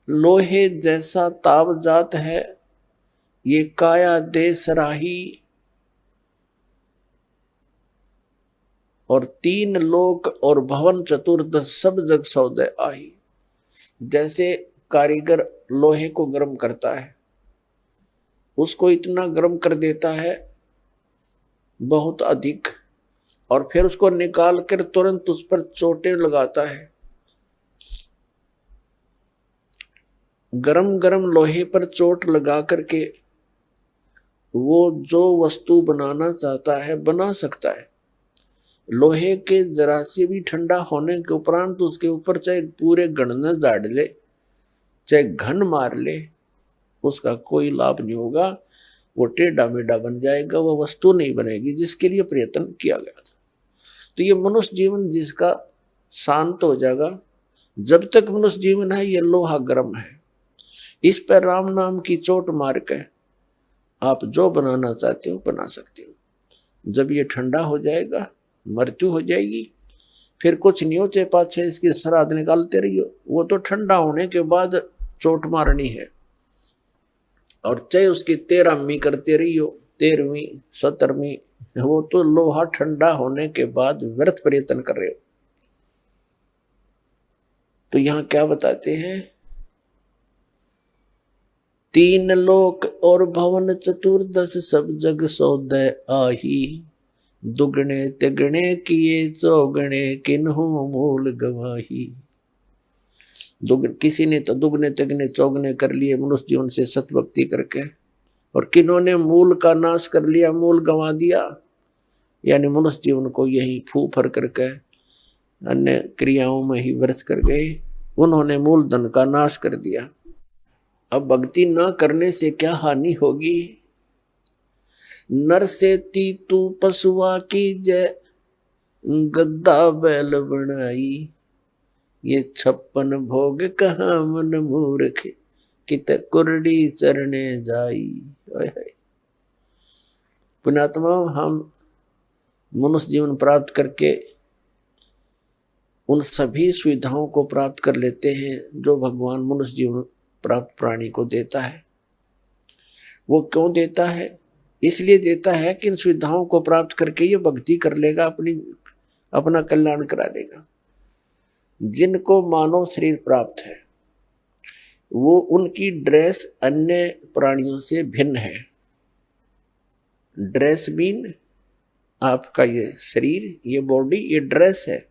लोहे जैसा ताव जात है ये काया दे सराही, और 3 लोक और भवन चतुर्दश सब जग सौदे आही। जैसे कारीगर लोहे को गर्म करता है, उसको इतना गर्म कर देता है बहुत अधिक, और फिर उसको निकाल कर तुरंत उस पर चोटें लगाता है। गरम गरम लोहे पर चोट लगा करके वो जो वस्तु बनाना चाहता है बना सकता है। लोहे के जरा से भी ठंडा होने के उपरांत उसके ऊपर चाहे पूरे गणना झाड़ ले, चाहे घन मार ले, उसका कोई लाभ नहीं होगा। वो टेढ़ा मेढ़ा बन जाएगा, वो वस्तु नहीं बनेगी जिसके लिए प्रयत्न किया गया था। तो ये मनुष्य जीवन जिसका शांत हो जाएगा, जब तक मनुष्य जीवन है ये लोहा गर्म है, इस पर राम नाम की चोट मार के आप जो बनाना चाहते हो बना सकते हो। जब ये ठंडा हो जाएगा, मृत्यु हो जाएगी, फिर कुछ नहीं हो, चाहे 5-6 इसकी श्राद्ध निकालते रहियो, वो तो ठंडा होने के बाद चोट मारनी है। और चाहे उसकी 13वीं करते रहियो, 13वीं 17वीं, वो तो लोहा ठंडा होने के बाद व्यर्थ प्रयत्न कर रहे हो। तो यहां क्या बताते हैं, 3 लोक और भवन चतुर्दश सब जग सौदे आही, दुगने तिगने किए चौगने किन्हू मूल गवाही। किसी ने तो दुगने तिगने चौगने कर लिए मनुष्य जीवन से सतभक्ति करके, और किन्होंने मूल का नाश कर लिया, मूल गंवा दिया, यानी मनुष्य जीवन को यही फूफर करके अन्य क्रियाओं में ही व्यर्थ कर गए, उन्होंने मूल धन का नाश कर दिया। अब भक्ति ना करने से क्या हानि होगी। नर से तू पशुआ की जय, गद्दा बैल बनाई, ये 56 भोग कहाँ मन मूर्ख, कित कुरडी चरने जाई। पुण्यात्मा, हम मनुष्य जीवन प्राप्त करके उन सभी सुविधाओं को प्राप्त कर लेते हैं जो भगवान मनुष्य जीवन प्राप्त प्राणी को देता है। वो क्यों देता है? इसलिए देता है कि इन सुविधाओं को प्राप्त करके ये भक्ति कर लेगा, अपना कल्याण करा लेगा। जिनको मानव शरीर प्राप्त है वो उनकी ड्रेस अन्य प्राणियों से भिन्न है। ड्रेस मीन आपका ये शरीर, ये बॉडी, ये ड्रेस है,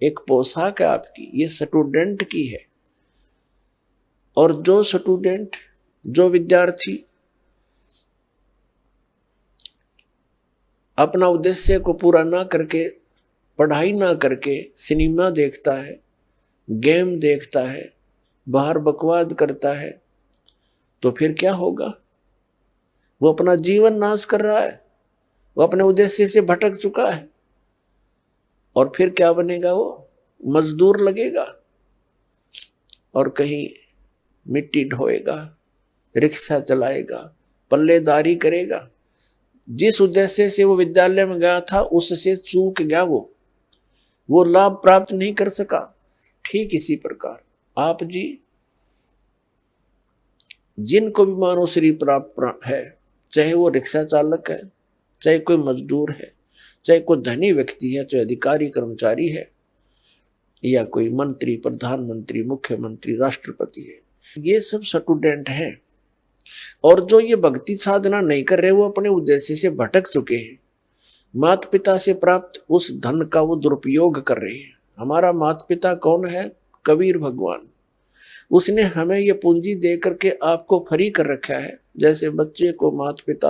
एक पोशाक है आपकी, ये स्टूडेंट की है। और जो स्टूडेंट, जो विद्यार्थी अपना उद्देश्य को पूरा ना करके, पढ़ाई ना करके सिनेमा देखता है, गेम देखता है, बाहर बकवाद करता है, तो फिर क्या होगा? वो अपना जीवन नाश कर रहा है, वो अपने उद्देश्य से भटक चुका है। और फिर क्या बनेगा? वो मजदूर लगेगा और कहीं मिट्टी ढोएगा, रिक्शा चलाएगा, पल्लेदारी करेगा। जिस उद्देश्य से वो विद्यालय में गया था उससे चूक गया, वो लाभ प्राप्त नहीं कर सका। ठीक इसी प्रकार आप जी जिनको भी मानव शरीर प्राप्त है, चाहे वो रिक्शा चालक है, चाहे कोई मजदूर है, चाहे कोई धनी व्यक्ति है, चाहे अधिकारी कर्मचारी है, या कोई मंत्री, प्रधानमंत्री, मुख्यमंत्री, राष्ट्रपति है, ये सब स्टूडेंट हैं। और जो ये भक्ति साधना नहीं कर रहे, वो अपने उद्देश्य से भटक चुके हैं। माता पिता से प्राप्त उस धन का वो दुरुपयोग कर रहे हैं। हमारा माता पिता कौन है? कबीर भगवान। उसने हमें ये पूंजी दे करके आपको फ्री कर रखा है। जैसे बच्चे को माता पिता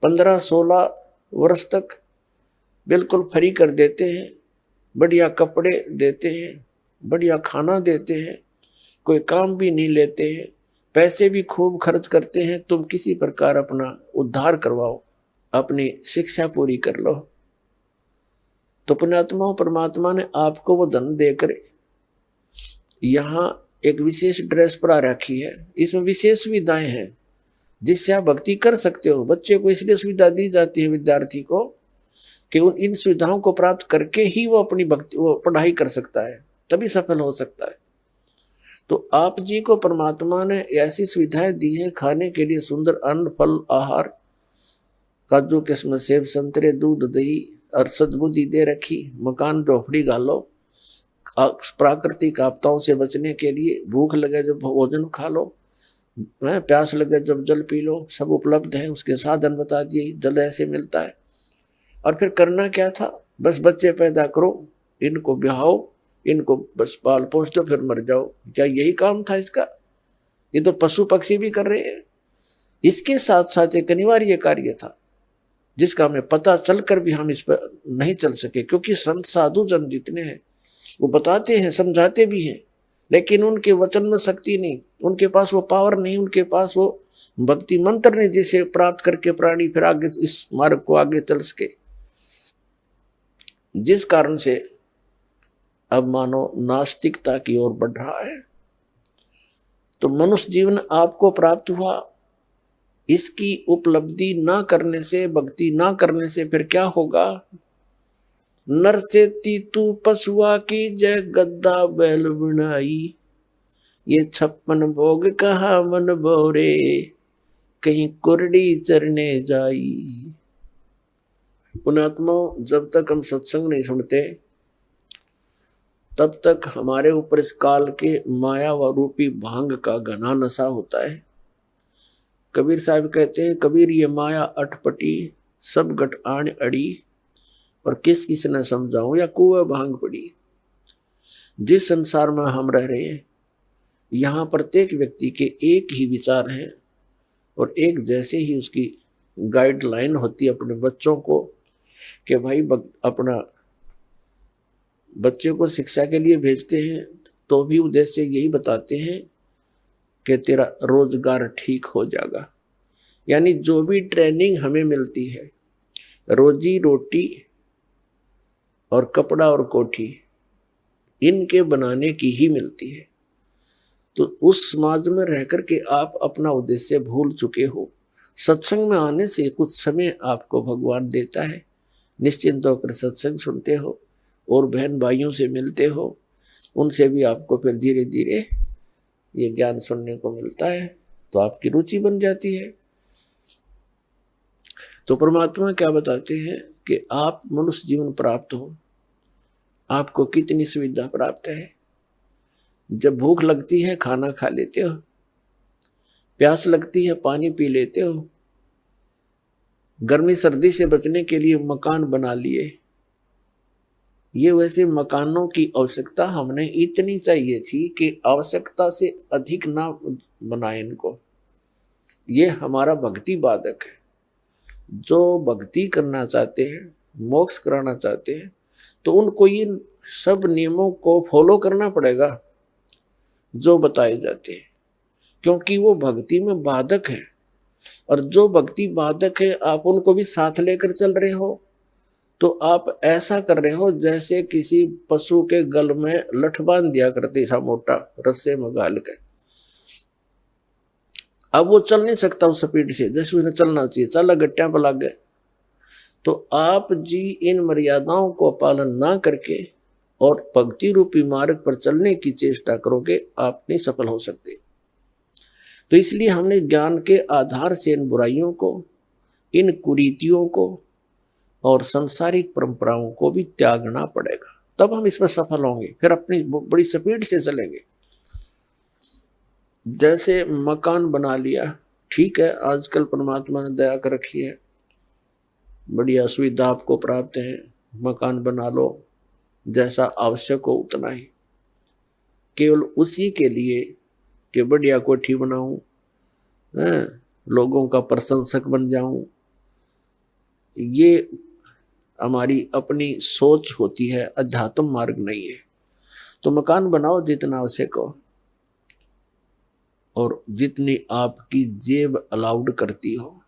15-16 वर्ष तक बिल्कुल फ्री कर देते हैं, बढ़िया कपड़े देते हैं, बढ़िया खाना देते हैं, कोई काम भी नहीं लेते हैं, पैसे भी खूब खर्च करते हैं, तुम किसी प्रकार अपना उद्धार करवाओ, अपनी शिक्षा पूरी कर लो। तो पुण्यात्मा परमात्मा ने आपको वो धन देकर यहाँ एक विशेष ड्रेस पर रखी है। इसमें विशेष सुविधाएं हैं जिससे आप भक्ति कर सकते हो। बच्चे को इसलिए सुविधा दी जाती है, विद्यार्थी को, कि उन इन सुविधाओं को प्राप्त करके ही वो अपनी भक्ति, वो पढ़ाई कर सकता है, तभी सफल हो सकता है। तो आप जी को परमात्मा ने ऐसी सुविधाएं दी है, खाने के लिए सुंदर अन्न, फल, आहार, काजू किस्म, सेब, संतरे, दूध, दही और सद्बुद्धि दे रखी, मकान झोपड़ी घालो, प्राकृतिक आपदाओं से बचने के लिए भूख लगे जब भोजन खा लो, प्यास लगे जब जल पी लो, सब उपलब्ध है। उसके साधन बता दिए, जल ऐसे मिलता है। और फिर करना क्या था? बस बच्चे पैदा करो, इनको ब्याहो, इनको बस पाल पोस दो, फिर मर जाओ। क्या यही काम था इसका? ये तो पशु पक्षी भी कर रहे हैं। इसके साथ साथ एक अनिवार्य कार्य था जिसका हमें पता चलकर भी हम इस पर नहीं चल सके, क्योंकि संत साधु जन जितने हैं वो बताते हैं, समझाते भी हैं, लेकिन उनके वचन में शक्ति नहीं, उनके पास वो पावर नहीं, उनके पास वो भक्ति मंत्र नहीं जिसे प्राप्त करके प्राणी फिर आगे इस मार्ग को आगे चल सके। जिस कारण से अब मानो नास्तिकता की ओर बढ़ रहा है। तो मनुष्य जीवन आपको प्राप्त हुआ, इसकी उपलब्धि ना करने से, भक्ति ना करने से फिर क्या होगा? नर से तीतू पशुआ की जय, गद्दा बैल बनाई, ये 56 भोग कहा मन बोरे, कहीं कुरडी चरने जाई। पुण्यात्मा, जब तक हम सत्संग नहीं सुनते तब तक हमारे ऊपर इस काल के माया व रूपी भांग का घना नशा होता है। कबीर साहब कहते हैं, कबीर ये माया अटपटी, सब गट आण अड़ी, और किस किस ने समझाऊं या कुएं भांग पड़ी। जिस संसार में हम रह रहे हैं, यहाँ प्रत्येक व्यक्ति के एक ही विचार हैं और एक जैसे ही उसकी गाइडलाइन होती है अपने बच्चों को, कि भाई अपना बच्चे को शिक्षा के लिए भेजते हैं तो भी उद्देश्य यही बताते हैं कि तेरा रोजगार ठीक हो जाएगा। यानी जो भी ट्रेनिंग हमें मिलती है, रोजी रोटी और कपड़ा और कोठी इनके बनाने की ही मिलती है। तो उस समाज में रहकर के आप अपना उद्देश्य भूल चुके हो। सत्संग में आने से कुछ समय आपको भगवान देता है, निश्चिंत होकर सत्संग सुनते हो और बहन भाइयों से मिलते हो, उनसे भी आपको फिर धीरे धीरे ये ज्ञान सुनने को मिलता है, तो आपकी रुचि बन जाती है। तो परमात्मा क्या बताते हैं कि आप मनुष्य जीवन प्राप्त हो, आपको कितनी सुविधा प्राप्त है। जब भूख लगती है खाना खा लेते हो, प्यास लगती है पानी पी लेते हो, गर्मी सर्दी से बचने के लिए मकान बना लिए, ये वैसे मकानों की आवश्यकता हमने इतनी चाहिए थी कि आवश्यकता से अधिक ना बनाए इनको। ये हमारा भक्ति बाधक है। जो भक्ति करना चाहते हैं, मोक्ष कराना चाहते हैं, तो उनको इन सब नियमों को फॉलो करना पड़ेगा जो बताए जाते हैं, क्योंकि वो भक्ति में बाधक है। और जो भक्ति बाधक है आप उनको भी साथ लेकर चल रहे हो, तो आप ऐसा कर रहे हो जैसे किसी पशु के गल में लठ बांध दिया करते था मोटा, रस्से में गाल के। अब वो चल नहीं सकता उस स्पीड से जैसे उन्हें चलना चाहिए, चला गट्टियां पर लग गए। तो आप जी इन मर्यादाओं को पालन ना करके और भक्ति रूपी मार्ग पर चलने की चेष्टा करोगे, आप नहीं सफल हो सकते। तो इसलिए हमने ज्ञान के आधार से इन बुराइयों को, इन कुरीतियों को और सांसारिक परंपराओं को भी त्यागना पड़ेगा, तब हम इसमें सफल होंगे। फिर अपनी बड़ी स्पीड से चलेंगे। जैसे मकान बना लिया, ठीक है, आजकल परमात्मा ने दया कर रखी है, बढ़िया सुविधा आपको प्राप्त है, मकान बना लो, जैसा आवश्यक हो उतना ही, केवल उसी के लिए कि बढ़िया कोठी बनाऊं, लोगों का प्रशंसक बन जाऊं। ये हमारी अपनी सोच होती है, अध्यात्म मार्ग नहीं है। तो मकान बनाओ जितना आवश्यक हो और जितनी आपकी जेब अलाउड करती हो,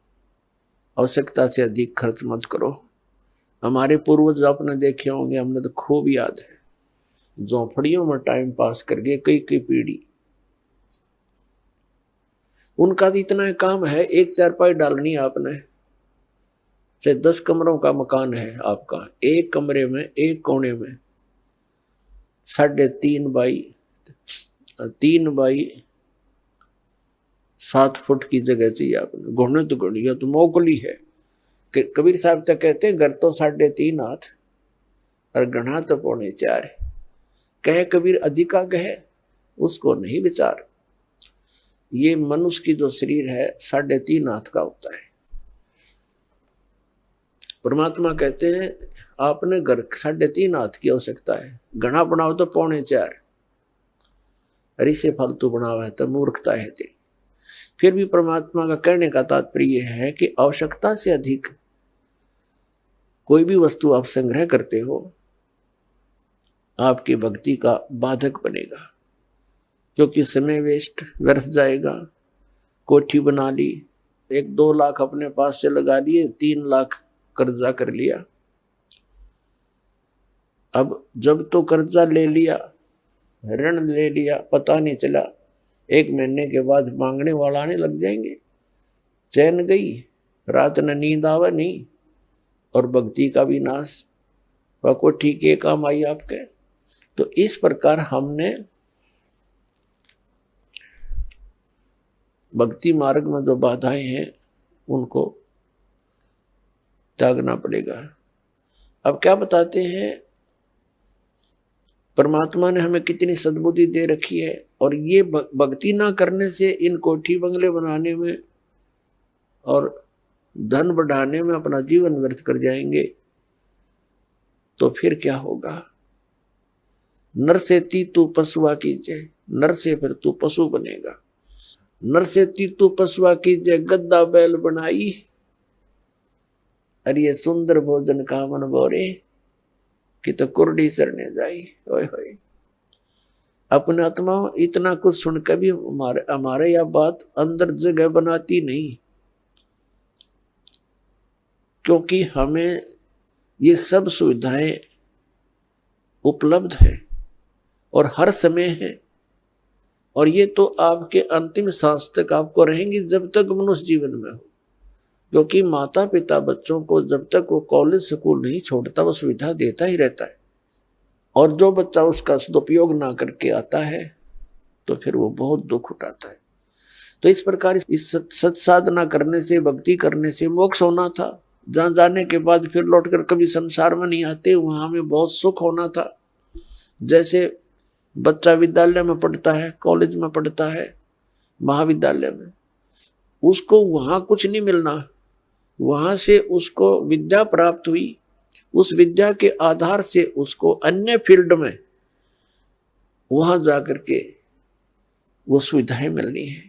आवश्यकता से अधिक खर्च मत करो। हमारे पूर्वज आपने देखे होंगे, हमने तो खूब याद है, झोंपड़ियों में टाइम पास करके कई कई पीढ़ी, उनका तो इतना काम है, एक चारपाई डालनी है आपने, चाहे 10 कमरों का मकान है आपका, एक कमरे में एक कोने में 3.5 बाई 3 बाई 7 फुट की जगह चाहिए आपने। घुड़ने तो घुड़िया तो मोकली है। कबीर साहब तक कहते हैं घर तो 3.5 हाथ और गढ़ा तो 4.25। कहे कबीर अधिका कहे उसको नहीं विचार। ये मनुष्य की जो शरीर है 3.5 हाथ का होता है। परमात्मा कहते हैं आपने घर 3.5 हाथ की आवश्यकता है, घना बनाओ तो 4.25। अरे से फालतू बनावा है तो मूर्खता है तेरी। फिर भी परमात्मा का कहने का तात्पर्य है कि आवश्यकता से अधिक कोई भी वस्तु आप संग्रह करते हो, आपकी भक्ति का बाधक बनेगा, क्योंकि समय वेस्ट व्यर्थ जाएगा। कोठी बना ली, 1-2 लाख अपने पास से लगा लिए, 3 लाख कर्जा कर लिया। अब जब तो कर्जा ले लिया, ऋण ले लिया, पता नहीं चला, 1 महीने के बाद मांगने वाला आने लग जाएंगे। चैन गई, रात न नींद आवा नहीं, और भक्ति का भी नाश। को ठीक है काम आई आपके। तो इस प्रकार हमने भक्ति मार्ग में जो बाधाएं हैं उनको त्यागना पड़ेगा। अब क्या बताते हैं, परमात्मा ने हमें कितनी सद्बुद्धि दे रखी है, और ये भक्ति ना करने से इन कोठी बंगले बनाने में और धन बढ़ाने में अपना जीवन व्यर्थ कर जाएंगे, तो फिर क्या होगा। नर से तू पशुआ कीजिए, नर से फिर तू पशु बनेगा। नर से तू पशुआ कीजिए, गद्दा बैल बनाई, अरे ये सुंदर भोजन का मन बोरे कि तो कुर्डी सरने जाई। ओए होए, अपने आत्मा इतना कुछ सुनकर भी हमारे यह बात अंदर जगह बनाती नहीं, क्योंकि हमें ये सब सुविधाएं उपलब्ध है और हर समय है, और ये तो आपके अंतिम सांस तक आपको रहेंगी जब तक मनुष्य जीवन में हो। क्योंकि माता पिता बच्चों को जब तक वो कॉलेज स्कूल नहीं छोड़ता वो सुविधा देता ही रहता है, और जो बच्चा उसका सदुपयोग ना करके आता है तो फिर वो बहुत दुख उठाता है। तो इस प्रकार इस सत्साधना करने से, भक्ति करने से मोक्ष होना था। जहां जाने के बाद फिर लौटकर कभी संसार में नहीं आते, वहां हमें बहुत सुख होना था। जैसे बच्चा विद्यालय में पढ़ता है, कॉलेज में पढ़ता है, महाविद्यालय में, उसको वहां कुछ नहीं मिलना, वहां से उसको विद्या प्राप्त हुई, उस विद्या के आधार से उसको अन्य फील्ड में वहां जाकर के वो सुविधाएं मिलनी है।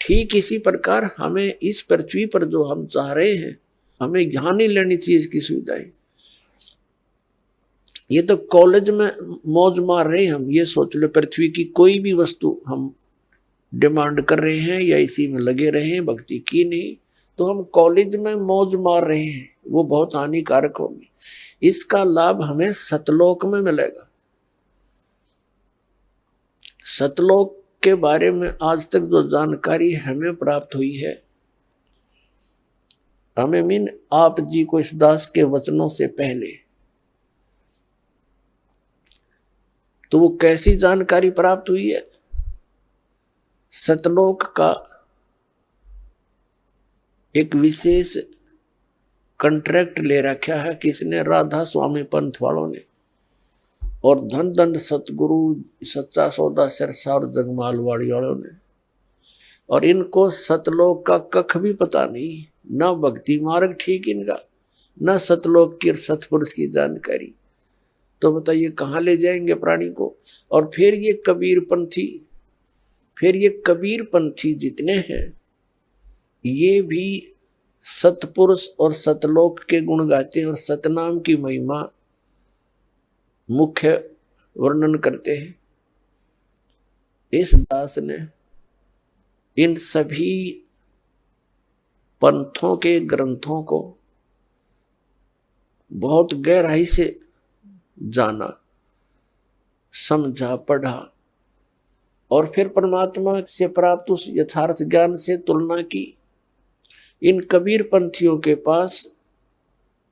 ठीक इसी प्रकार हमें इस पृथ्वी पर जो हम चाह रहे हैं, हमें यहाँ नहीं लेनी चाहिए इसकी सुविधाएं। ये तो कॉलेज में मौज मार रहे हैं हम, ये सोच लो पृथ्वी की कोई भी वस्तु हम डिमांड कर रहे हैं या इसी में लगे रहे हैं, भक्ति की नहीं, तो हम कॉलेज में मौज मार रहे हैं, वो बहुत हानिकारक होगी। इसका लाभ हमें सतलोक में मिलेगा। सतलोक के बारे में आज तक जो जानकारी हमें प्राप्त हुई है, हमें मीन आप जी को इस दास के वचनों से पहले, तो वो कैसी जानकारी प्राप्त हुई है? सतलोक का एक विशेष कॉन्ट्रैक्ट ले रखा है किसने? राधा स्वामी पंथ वालों ने। और धन धन सतगुरु सच्चा सौदा सिरसा और जगमाल वाली वालों ने। और इनको सतलोक का कख भी पता नहीं, ना भक्ति मार्ग ठीक इनका, ना सतलोक की सतपुरुष की जानकारी। तो बताइए कहाँ ले जाएंगे प्राणी को? और फिर ये कबीर पंथी जितने हैं, ये भी सतपुरुष और सतलोक के गुण गाते हैं और सतनाम की महिमा मुख्य वर्णन करते हैं। इस दास ने इन सभी पंथों के ग्रंथों को बहुत गहराई से जाना, समझा, पढ़ा और फिर परमात्मा से प्राप्त उस यथार्थ ज्ञान से तुलना की। इन कबीर पंथियों के पास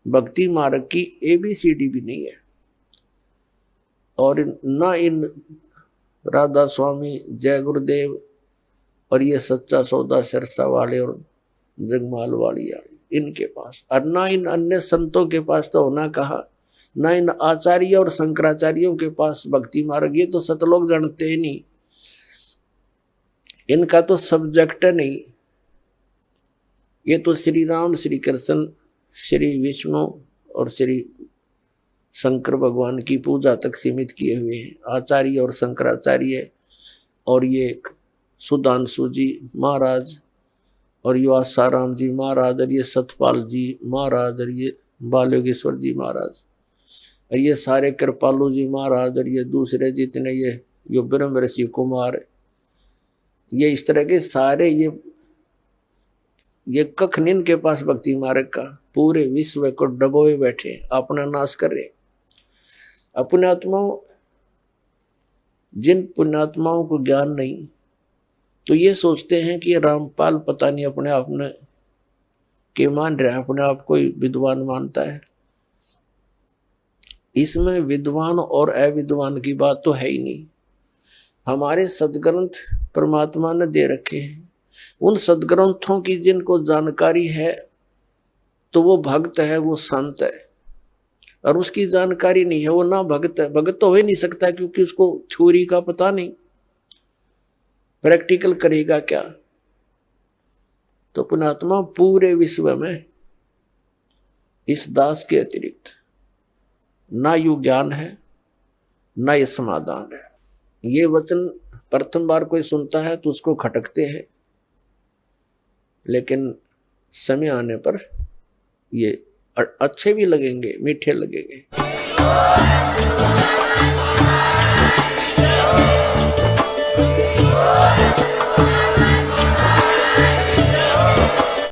भक्ति मार्ग की ABCD भी नहीं है, और ना इन राधा स्वामी, जय गुरुदेव और ये सच्चा सौदा सिरसा वाले और जगमाल वाली इनके पास, और ना इन अन्य संतों के पास तो होना कहा, ना इन आचार्य और शंकराचार्यों के पास भक्ति मार्ग। ये तो सतलोक जानते ही नहीं, इनका तो सब्जेक्ट नहीं। ये तो श्री राम, श्री कृष्ण, श्री विष्णु और श्री शंकर भगवान की पूजा तक सीमित किए हुए हैं, आचार्य और शंकराचार्य। और ये सुधांशु जी महाराज और ये आसाराम जी महाराज और ये सतपाल जी महाराज और ये बालयोगेश्वर जी महाराज और ये सारे कृपालु जी महाराज और ये दूसरे जितने ये ब्रह्म ऋषि कुमार, ये इस तरह के सारे ये कख नहीं इनके पास भक्ति मार्ग का। पूरे विश्व को डबोए बैठे, अपना नाश कर रहे। अपने आत्माओं, जिन पुण्यात्माओं को ज्ञान नहीं, तो ये सोचते हैं कि रामपाल पता नहीं अपने आप में के मान रहा है, अपने आप को विद्वान मानता है। इसमें विद्वान और अविद्वान की बात तो है ही नहीं। हमारे सदग्रंथ परमात्मा ने दे रखे हैं, उन सदग्रंथों की जिनको जानकारी है तो वो भक्त है, वो संत है। और उसकी जानकारी नहीं है, वो ना भक्त है। भक्त तो हो ही नहीं सकता क्योंकि उसको थ्योरी का पता नहीं, प्रैक्टिकल करेगा क्या। तो पुण्यात्मा पूरे विश्व में इस दास के अतिरिक्त ना यू ज्ञान है, ना ये समाधान है। ये वचन प्रथम बार कोई सुनता है तो उसको खटकते हैं, लेकिन समय आने पर ये अच्छे भी लगेंगे, मीठे लगेंगे।